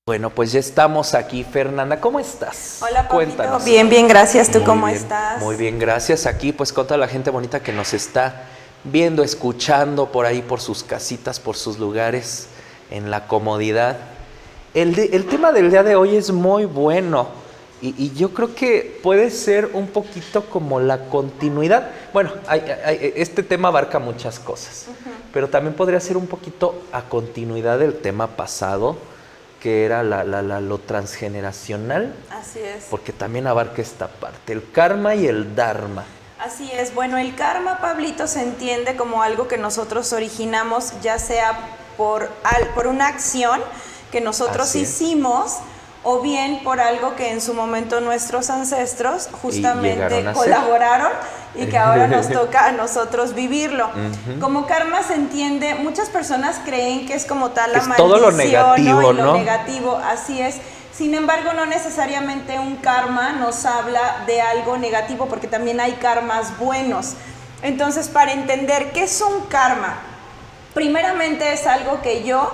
Bueno, pues ya estamos aquí, Fernanda. ¿Cómo estás? Hola, Pablito. Cuéntanos. Bien, bien, gracias. ¿Tú cómo bien, estás? Muy bien, gracias. Aquí, pues, con toda la gente bonita que nos está viendo, escuchando por ahí, por sus casitas, por sus lugares, en la comodidad. El tema del día de hoy es muy bueno y yo creo que puede ser un poquito como la continuidad. Bueno, este tema abarca muchas cosas, pero también podría ser un poquito a continuidad del tema pasado, que era lo transgeneracional. Así es. Porque también abarca esta parte, el karma y el dharma. Así es. Bueno, el karma, Pablito, se entiende como algo que nosotros originamos, ya sea por una acción que nosotros hicimos, o bien por algo que en su momento nuestros ancestros justamente colaboraron y que ahora nos toca a nosotros vivirlo. Como karma se entiende, muchas personas creen que es como tal la maldición, todo lo negativo, ¿no? Y lo ¿no? negativo, así es. Sin embargo, no necesariamente un karma nos habla de algo negativo, porque también hay karmas buenos. Entonces, para entender qué es un karma, primeramente es algo que yo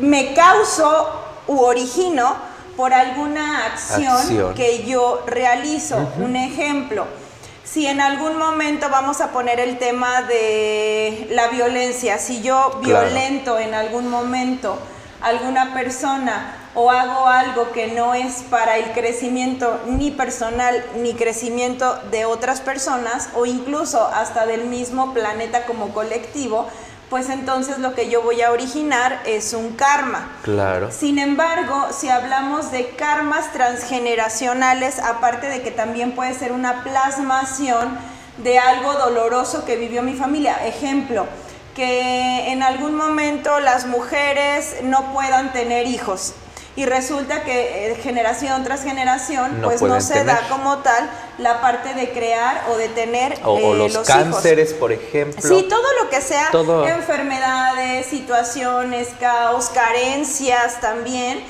me causo u origino por alguna acción que yo realizo. Un ejemplo, si en algún momento vamos a poner el tema de la violencia, si yo violento en algún momento a alguna persona o hago algo que no es para el crecimiento ni personal ni crecimiento de otras personas o incluso hasta del mismo planeta como colectivo, pues entonces lo que yo voy a originar es un karma. Claro. Sin embargo, si hablamos de karmas transgeneracionales, aparte de que también puede ser una plasmación de algo doloroso que vivió mi familia. Ejemplo, que en algún momento las mujeres no puedan tener hijos. Y resulta que generación tras generación pues no se da como tal la parte de crear o de tener o los cánceres, hijos. Por ejemplo. Sí, todo lo que sea, enfermedades, situaciones, caos, carencias también.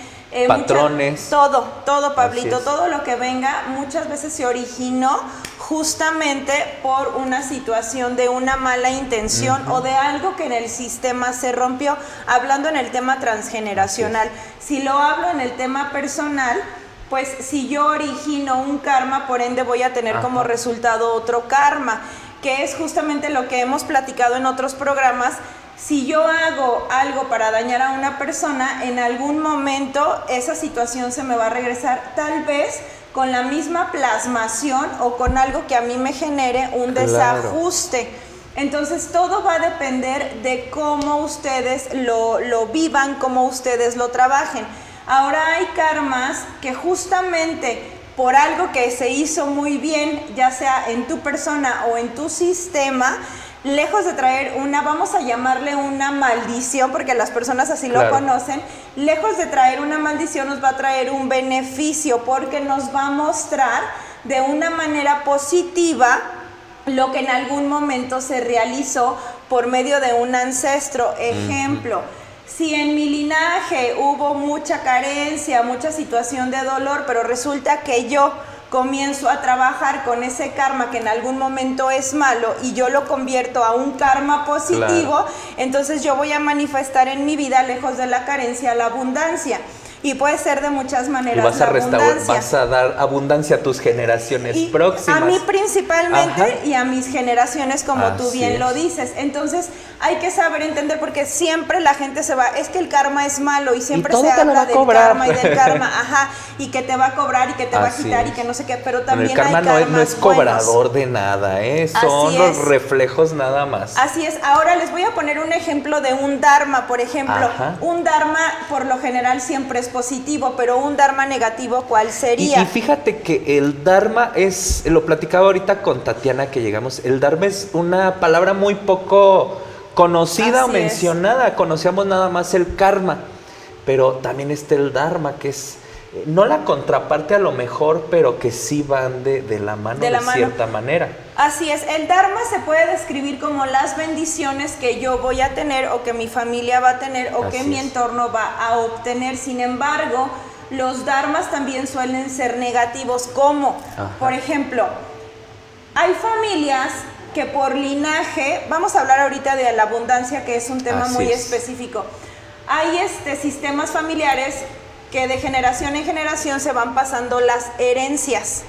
Patrones. Todo, Pablito, todo lo que venga muchas veces se originó justamente por una situación de una mala intención o de algo que en el sistema se rompió, hablando en el tema transgeneracional. Si lo hablo en el tema personal, pues si yo origino un karma, por ende voy a tener como resultado otro karma, que es justamente lo que hemos platicado en otros programas. Si yo hago algo para dañar a una persona, en algún momento esa situación se me va a regresar, tal vez con la misma plasmación o con algo que a mí me genere un desajuste. Entonces todo va a depender de cómo ustedes lo vivan, cómo ustedes lo trabajen. Ahora hay karmas que justamente por algo que se hizo muy bien, ya sea en tu persona o en tu sistema, lejos de traer vamos a llamarle una maldición, porque las personas así lo conocen, lejos de traer una maldición nos va a traer un beneficio, porque nos va a mostrar de una manera positiva lo que en algún momento se realizó por medio de un ancestro. Ejemplo, si en mi linaje hubo mucha carencia, mucha situación de dolor, pero resulta que yo comienzo a trabajar con ese karma que en algún momento es malo y yo lo convierto a un karma positivo, entonces yo voy a manifestar en mi vida, lejos de la carencia, la abundancia. Y puede ser de muchas maneras. Y vas a dar abundancia a tus generaciones próximas. A mí principalmente y a mis generaciones, como tú bien lo dices. Entonces hay que saber entender, porque siempre la gente se va, es que el karma es malo y siempre se habla del karma y del karma, y que te va a cobrar y que te va a quitar y que no sé qué, pero también el karma hay karmas no es cobrador de nada, son los reflejos nada más. Así es. Ahora les voy a poner un ejemplo de un dharma, por ejemplo. Un dharma por lo general siempre es positivo, pero un dharma negativo, ¿cuál sería? Y fíjate que el dharma lo platicaba ahorita con Tatiana que llegamos, el dharma es una palabra muy poco conocida o mencionada, conocíamos nada más el karma, pero también está el dharma, que es no la contraparte a lo mejor, pero que sí van de la mano de cierta manera. Así es, el dharma se puede describir como las bendiciones que yo voy a tener o que mi familia va a tener o que mi entorno va a obtener. Sin embargo, los dharmas también suelen ser negativos, como, por ejemplo, hay familias que por linaje, vamos a hablar ahorita de la abundancia, que es un tema muy específico. hay sistemas familiares que de generación en generación se van pasando las herencias.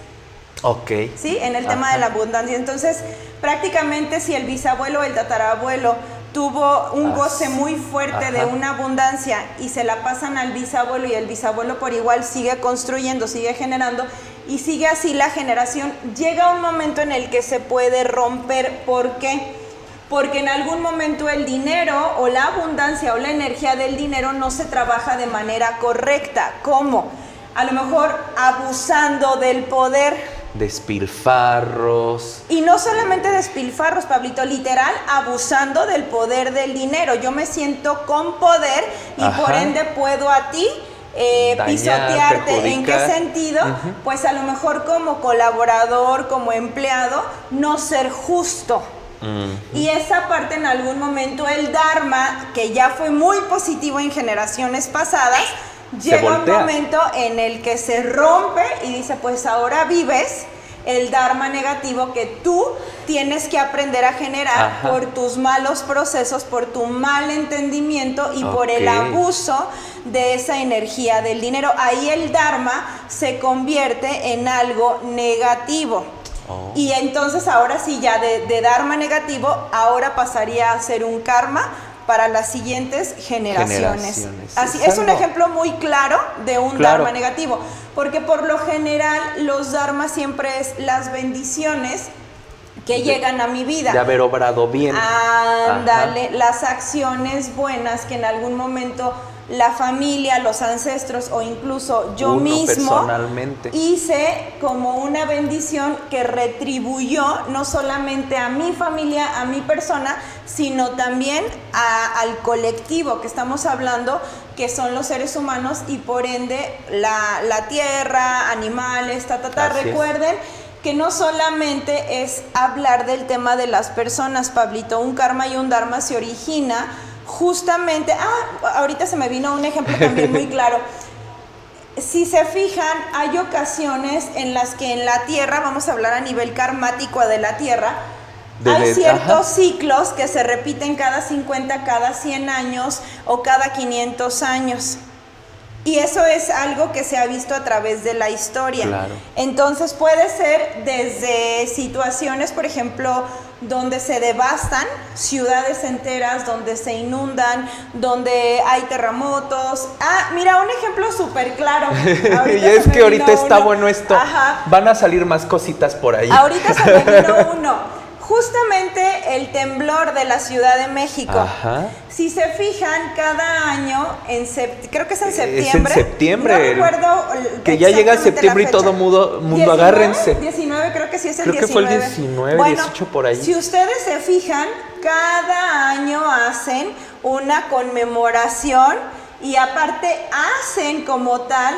Ok. ¿Sí? En el tema de la abundancia. Entonces, prácticamente si el bisabuelo o el tatarabuelo tuvo un goce muy fuerte de una abundancia y se la pasan al bisabuelo y el bisabuelo por igual sigue construyendo, sigue generando y sigue así la generación, llega un momento en el que se puede romper. ¿Por qué? Porque en algún momento el dinero o la abundancia o la energía del dinero no se trabaja de manera correcta. ¿Cómo? A lo mejor abusando del poder. Despilfarros. Y no solamente despilfarros, Pablito, literal, abusando del poder del dinero. Yo me siento con poder y por ende puedo a ti dañar, pisotearte. perjudicar. ¿En qué sentido? Pues a lo mejor como colaborador, como empleado, no ser justo. Y esa parte en algún momento el Dharma, que ya fue muy positivo en generaciones pasadas, llega un momento en el que se rompe y dice, pues ahora vives el Dharma negativo que tú tienes que aprender a generar por tus malos procesos, por tu mal entendimiento y por el abuso de esa energía del dinero. Ahí el Dharma se convierte en algo negativo. Y entonces ahora sí, ya de Dharma negativo, ahora pasaría a ser un karma para las siguientes generaciones. Así es un ejemplo muy claro de un Dharma negativo, porque por lo general los Dharmas siempre es las bendiciones que llegan a mi vida. De haber obrado bien. Ándale, las acciones buenas que en algún momento la familia, los ancestros o incluso yo mismo personalmente hice como una bendición que retribuyó no solamente a mi familia, a mi persona, sino también al colectivo que estamos hablando, que son los seres humanos y por ende la tierra, animales, Recuerden que no solamente es hablar del tema de las personas, Pablito. Un karma y un dharma se origina justamente, ahorita se me vino un ejemplo también muy claro. Si se fijan, hay ocasiones en las que en la Tierra, vamos a hablar a nivel karmático de la Tierra, hay ciertos ciclos que se repiten cada 50, cada 100 años o cada 500 años. Y eso es algo que se ha visto a través de la historia. Claro. Entonces puede ser desde situaciones, por ejemplo, donde se devastan ciudades enteras, donde se inundan, donde hay terremotos. Mira, un ejemplo súper claro. Y es que ahorita está bueno esto. Van a salir más cositas por ahí. Ahorita se me vino uno. Justamente el temblor de la Ciudad de México. Si se fijan, cada año, creo que es en septiembre. Es en septiembre. No recuerdo que ya llega septiembre y todo mundo 19, agárrense. 19, creo que sí es el 19. Creo que fue el 19, 18 por ahí. Si ustedes se fijan, cada año hacen una conmemoración. Y aparte hacen como tal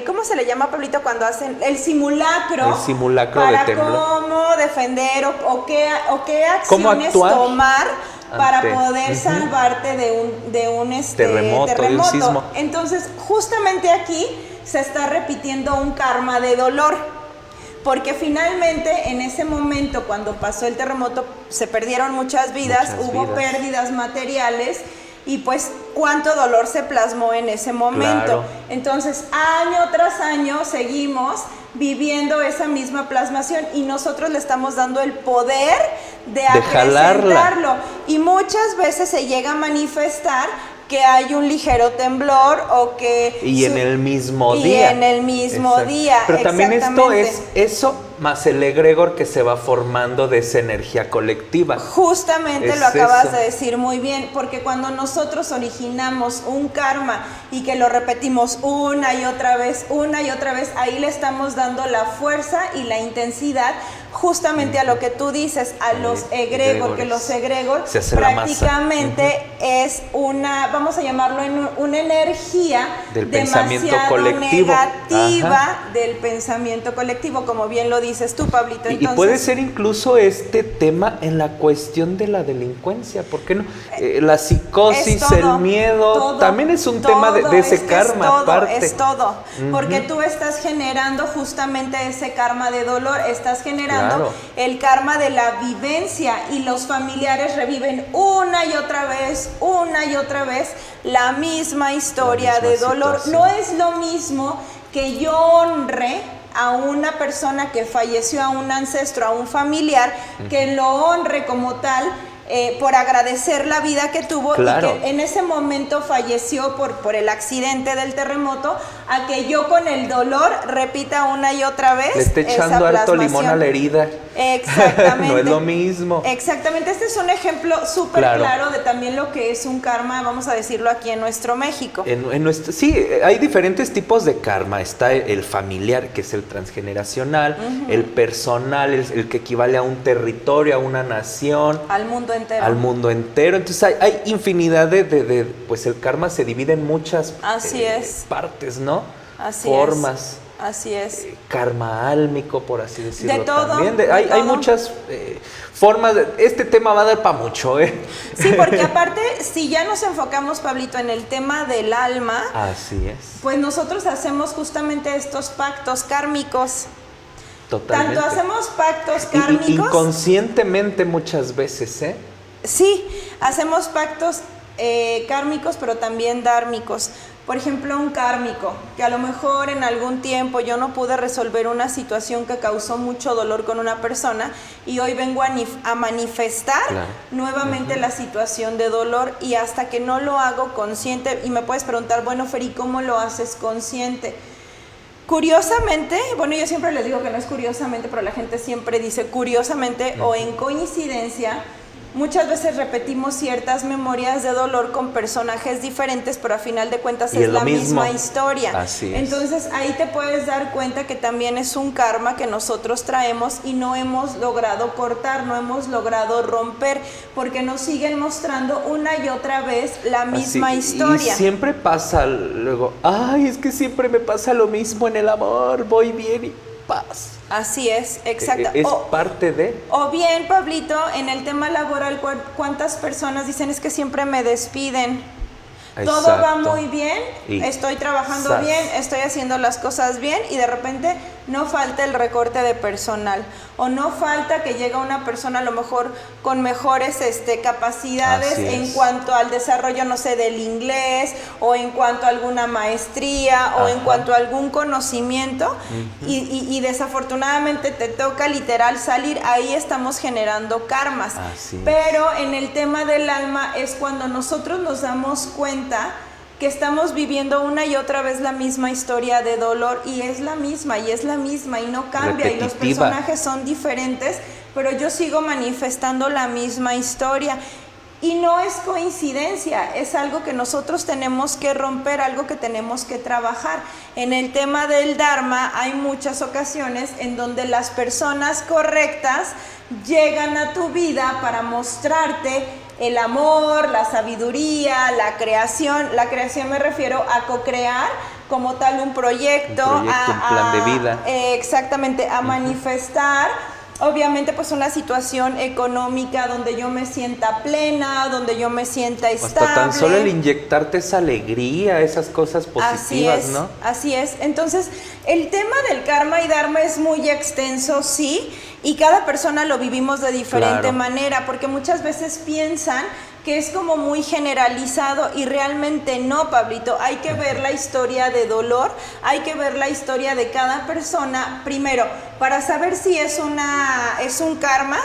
¿cómo se le llama, Pablito, cuando hacen el simulacro? El simulacro de temblor. Para cómo defender o qué acciones tomar para poder salvarte de un terremoto. De un sismo. Entonces, justamente aquí se está repitiendo un karma de dolor. Porque finalmente en ese momento, cuando pasó el terremoto, se perdieron muchas vidas, hubo pérdidas materiales. Y pues cuánto dolor se plasmó en ese momento. Claro. Entonces, año tras año seguimos viviendo esa misma plasmación y nosotros le estamos dando el poder de acrecentarlo. Y muchas veces se llega a manifestar que hay un ligero temblor o que... Y en el mismo día. Y en el mismo día. Pero también esto es eso más el egregor que se va formando de esa energía colectiva. Justamente lo acabas de decir muy bien, porque cuando nosotros originamos un karma y que lo repetimos una y otra vez, ahí le estamos dando la fuerza y la intensidad justamente a lo que tú dices, a los egregor, que los egregor prácticamente es una, vamos a llamarlo una energía del pensamiento colectivo, negativa del pensamiento colectivo, como bien lo dices tú, Pablito. Entonces, y puede ser incluso este tema en la cuestión de la delincuencia, ¿por qué no? La psicosis, el miedo, también es un tema de ese karma aparte. Es todo, porque tú estás generando justamente ese karma de dolor, estás generando el karma de la vivencia y los familiares reviven una y otra vez una y otra vez la misma historia de dolor. Situación. No es lo mismo que yo honre a una persona que falleció, a un ancestro, a un familiar, que lo honre como tal, por agradecer la vida que tuvo, claro, y que en ese momento falleció por el accidente del terremoto, a que yo con el dolor repita una y otra vez. Le esté echando harto limón a la herida. Exactamente. No es lo mismo. Exactamente. Este es un ejemplo súper claro de también lo que es un karma, vamos a decirlo aquí en nuestro México. Sí, hay diferentes tipos de karma. Está el familiar, que es el transgeneracional, el personal, el que equivale a un territorio, a una nación. Al mundo entero. Al mundo entero. Entonces hay infinidad pues el karma se divide en muchas partes, ¿no? Formas. Así es. Karma álmico, por así decirlo. De todo. También. De Hay todo. muchas formas. Este tema va a dar para mucho, ¿eh? Sí, porque aparte, si ya nos enfocamos, Pablito, en el tema del alma. Así es. Pues nosotros hacemos justamente estos pactos kármicos. Totalmente. Tanto hacemos pactos kármicos. Inconscientemente muchas veces, ¿eh? Sí, hacemos pactos kármicos, pero también dármicos. Por ejemplo, un kármico, que a lo mejor en algún tiempo yo no pude resolver una situación que causó mucho dolor con una persona y hoy vengo a manifestar nuevamente la situación de dolor, y hasta que no lo hago consciente, y me puedes preguntar, bueno, Feri, ¿cómo lo haces consciente? Curiosamente, bueno, yo siempre les digo que no es curiosamente, pero la gente siempre dice curiosamente o en coincidencia. Muchas veces repetimos ciertas memorias de dolor con personajes diferentes, pero a final de cuentas es la misma historia. Así es. Entonces ahí te puedes dar cuenta que también es un karma que nosotros traemos y no hemos logrado cortar, no hemos logrado romper, porque nos siguen mostrando una y otra vez la misma historia. Y siempre pasa luego, ay, es que siempre me pasa lo mismo en el amor, voy bien y paz. Así es, exacto. Es parte de... O bien, Pablito, en el tema laboral, ¿cuántas personas dicen es que siempre me despiden? Todo va muy bien, estoy trabajando bien, estoy haciendo las cosas bien, y de repente no falta el recorte de personal, o no falta que llega una persona a lo mejor con mejores capacidades en cuanto al desarrollo, no sé, del inglés, o en cuanto a alguna maestría, o en cuanto a algún conocimiento, y desafortunadamente te toca literal salir. Ahí estamos generando karmas. Pero en el tema del alma es cuando nosotros nos damos cuenta que estamos viviendo una y otra vez la misma historia de dolor, y es la misma y no cambia, repetitiva. Y los personajes son diferentes, pero yo sigo manifestando la misma historia. Y no es coincidencia, es algo que nosotros tenemos que romper, algo que tenemos que trabajar. En el tema del Dharma hay muchas ocasiones en donde las personas correctas llegan a tu vida para mostrarte el amor, la sabiduría, la creación. La creación me refiero a co-crear como tal un proyecto, un plan de vida. Exactamente, a manifestar. Obviamente, pues una situación económica donde yo me sienta plena, donde yo me sienta estable. Hasta tan solo el inyectarte esa alegría, esas cosas positivas, ¿no? Así es. Entonces, el tema del karma y dharma es muy extenso, sí, y cada persona lo vivimos de diferente manera, porque muchas veces piensan que es como muy generalizado, y realmente no, Pablito. Hay que ver la historia de dolor, hay que ver la historia de cada persona primero, para saber si es un karma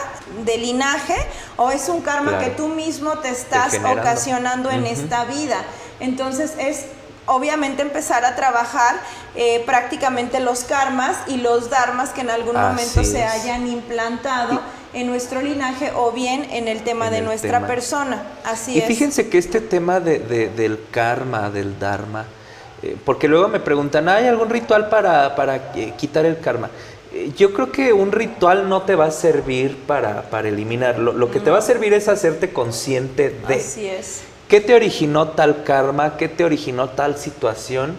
de linaje o es un karma que tú mismo te estás ocasionando en esta vida. Entonces es obviamente empezar a trabajar prácticamente los karmas y los dharmas que en algún momento se hayan implantado en nuestro linaje, o bien en el tema de nuestra persona. Así es. Y fíjense que este tema del karma, del dharma, porque luego me preguntan, ¿hay algún ritual para quitar el karma? Yo creo que un ritual no te va a servir para eliminarlo. Lo que te va a servir es hacerte consciente de... Así es. ¿Qué te originó tal karma? ¿Qué te originó tal situación?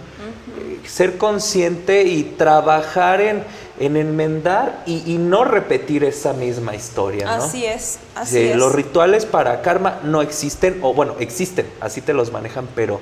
Ser consciente y trabajar en enmendar y no repetir esa misma historia, ¿no? Así es, así es. Los rituales para karma no existen, o bueno, existen, así te los manejan, pero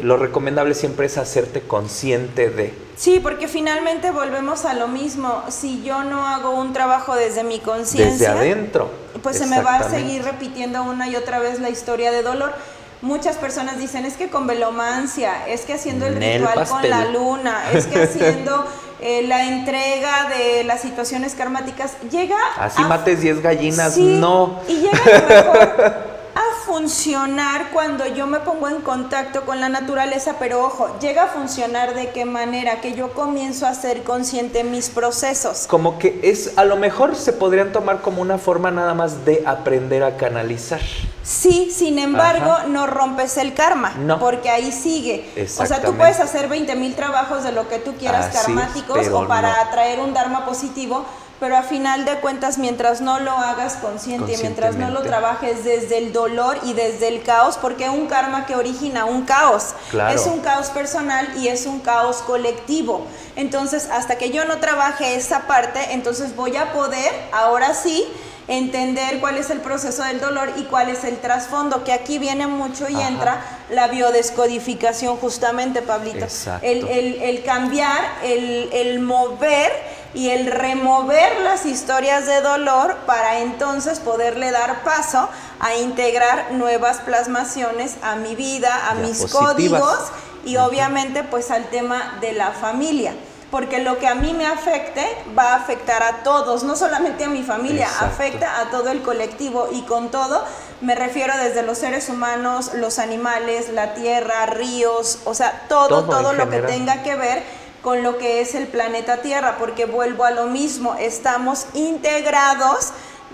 lo recomendable siempre es hacerte consciente de. Sí, porque finalmente volvemos a lo mismo. Si yo no hago un trabajo desde mi conciencia, desde adentro, pues se me va a seguir repitiendo una y otra vez la historia de dolor. Muchas personas dicen, es que con velomancia, es que haciendo el ritual con la luna, es que haciendo la entrega de las situaciones karmáticas, llega así mates 10 gallinas, sí, no. Y llega a lo mejor a funcionar cuando yo me pongo en contacto con la naturaleza, pero ojo, llega a funcionar de qué manera, que yo comienzo a ser consciente en mis procesos. Como que es, a lo mejor se podrían tomar como una forma nada más de aprender a canalizar. Sí, sin embargo, no rompes el karma, porque ahí sigue. O sea, tú puedes hacer 20,000 trabajos de lo que tú quieras karmáticos o para atraer un dharma positivo, pero a final de cuentas, mientras no lo hagas consciente, mientras no lo trabajes desde el dolor y desde el caos, porque un karma que origina un caos, es un caos personal y es un caos colectivo. Entonces, hasta que yo no trabaje esa parte, entonces voy a poder, ahora sí, entender cuál es el proceso del dolor y cuál es el trasfondo, que aquí viene mucho y entra la biodescodificación justamente, Pablito. El cambiar, el mover y el remover las historias de dolor para entonces poderle dar paso a integrar nuevas plasmaciones a mi vida, a mis códigos y obviamente pues al tema de la familia. Porque lo que a mí me afecte va a afectar a todos, no solamente a mi familia, afecta a todo el colectivo y con todo me refiero desde los seres humanos, los animales, la tierra, ríos, o sea, todo lo que tenga que ver con lo que es el planeta Tierra, porque vuelvo a lo mismo, estamos integrados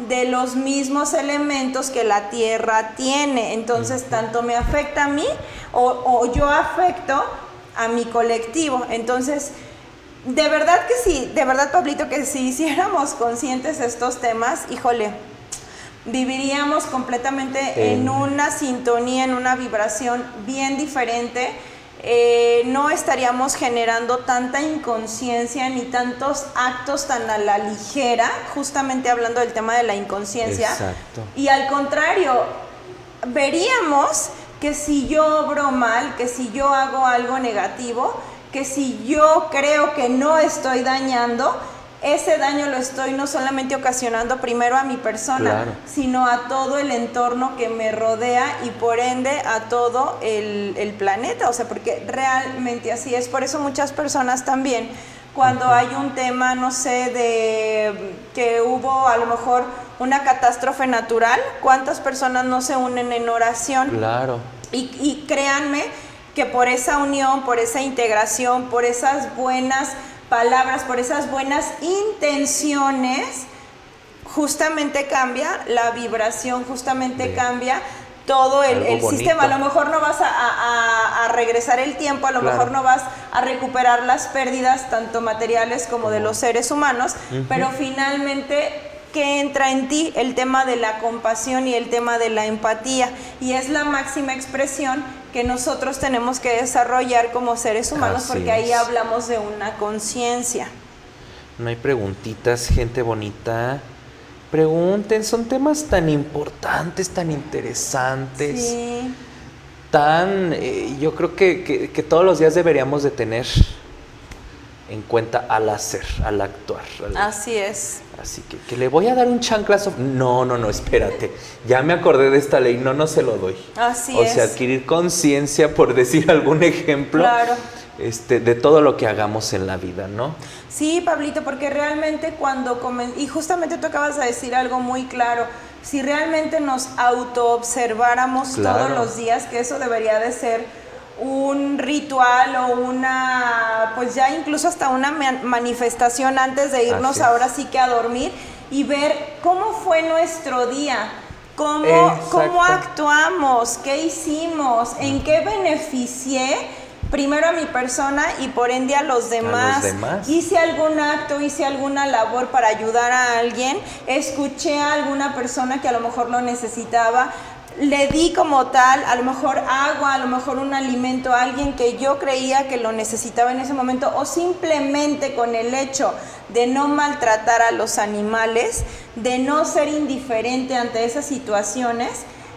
de los mismos elementos que la Tierra tiene, entonces tanto me afecta a mí o yo afecto a mi colectivo, entonces de verdad que sí, de verdad, Pablito, que si hiciéramos conscientes estos temas, híjole, viviríamos completamente en una sintonía, en una vibración bien diferente. No estaríamos generando tanta inconsciencia ni tantos actos tan a la ligera, justamente hablando del tema de la inconsciencia. Y al contrario, veríamos que si yo obro mal, que si yo hago algo negativo, que si yo creo que no estoy dañando, ese daño lo estoy no solamente ocasionando primero a mi persona, sino a todo el entorno que me rodea y por ende a todo el planeta, o sea, porque realmente así es. Por eso muchas personas también, cuando hay un tema, no sé, de que hubo a lo mejor una catástrofe natural, ¿cuántas personas no se unen en oración? Y créanme que por esa unión, por esa integración, por esas buenas palabras, por esas buenas intenciones, justamente cambia la vibración, justamente cambia todo el sistema. A lo mejor no vas a regresar el tiempo, a lo mejor no vas a recuperar las pérdidas tanto materiales como de los seres humanos, pero finalmente que entra en ti el tema de la compasión y el tema de la empatía, y es la máxima expresión que nosotros tenemos que desarrollar como seres humanos, porque ahí hablamos de una conciencia. No hay preguntitas, gente bonita. Pregunten, son temas tan importantes, tan interesantes, yo creo que todos los días deberíamos de tener en cuenta al hacer, al actuar. Así es. Así que le voy a dar un chanclazo. No, espérate. Ya me acordé de esta ley, no se lo doy. Así es. O sea, adquirir conciencia, por decir algún ejemplo, de todo lo que hagamos en la vida, ¿no? Sí, Pablito, porque realmente y justamente tú acabas de decir algo muy claro, si realmente nos autoobserváramos todos los días, que eso debería de ser un ritual o una, pues ya incluso hasta una manifestación antes de irnos ahora sí que a dormir y ver cómo fue nuestro día, cómo actuamos, qué hicimos, en qué beneficié primero a mi persona y por ende a los demás. Hice algún acto, hice alguna labor para ayudar a alguien, escuché a alguna persona que a lo mejor lo necesitaba, le di como tal, a lo mejor agua, a lo mejor un alimento a alguien que yo creía que lo necesitaba en ese momento, o simplemente con el hecho de no maltratar a los animales, de no ser indiferente ante esas situaciones,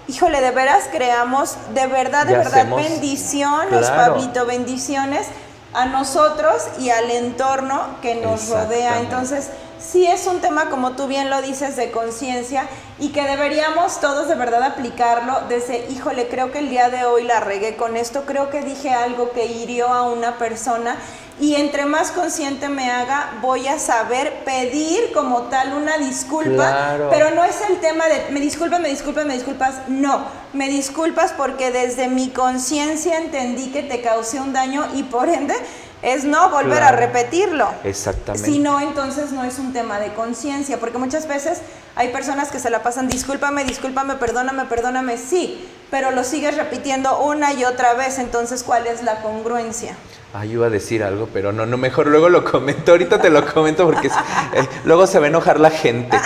híjole, de veras creamos, de verdad, bendición, los Pablito, bendiciones a nosotros y al entorno que nos rodea. Entonces, sí es un tema, como tú bien lo dices, de conciencia y que deberíamos todos de verdad aplicarlo desde, híjole, creo que el día de hoy la regué con esto, creo que dije algo que hirió a una persona y entre más consciente me haga, voy a saber pedir como tal una disculpa, pero no es el tema de me disculpas, no, me disculpas porque desde mi conciencia entendí que te causé un daño y por ende es no volver a repetirlo. Exactamente. Si no, entonces no es un tema de conciencia, porque muchas veces hay personas que se la pasan, discúlpame, perdóname, sí, pero lo sigues repitiendo una y otra vez, entonces ¿cuál es la congruencia? Yo iba a decir algo, pero no, mejor luego lo comento, ahorita te lo comento porque luego se va a enojar la gente.